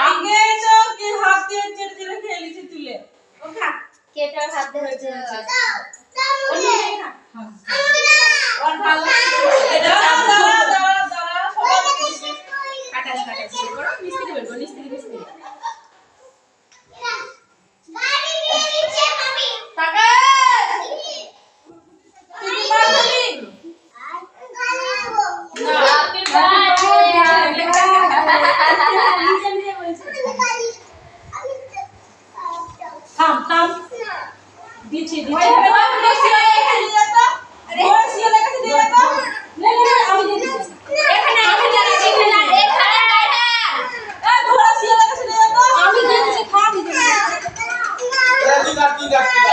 আগে তো কি হাত দিয়ে চেটে চেটে খেয়ে লিছি তুলে ও খা কেটার হাত দিয়ে হচ্ছে और ভালো দাঁড়া সবাই কাটাস কাটাস করো মিষ্টি বের করো মিষ্টি গাড়ি নিয়ে নিচে মামি টাকা তুমি মারলি হ্যাপি বার্থডে থাম দিছি ওই বসি লেখা দিয়ে তো বসি লেখা দিয়ে তো লে আমি দিয়ে দিছি এখানে এ বসি লেখা দিয়ে তো আমি দিয়ে দিছি খা দিছি কি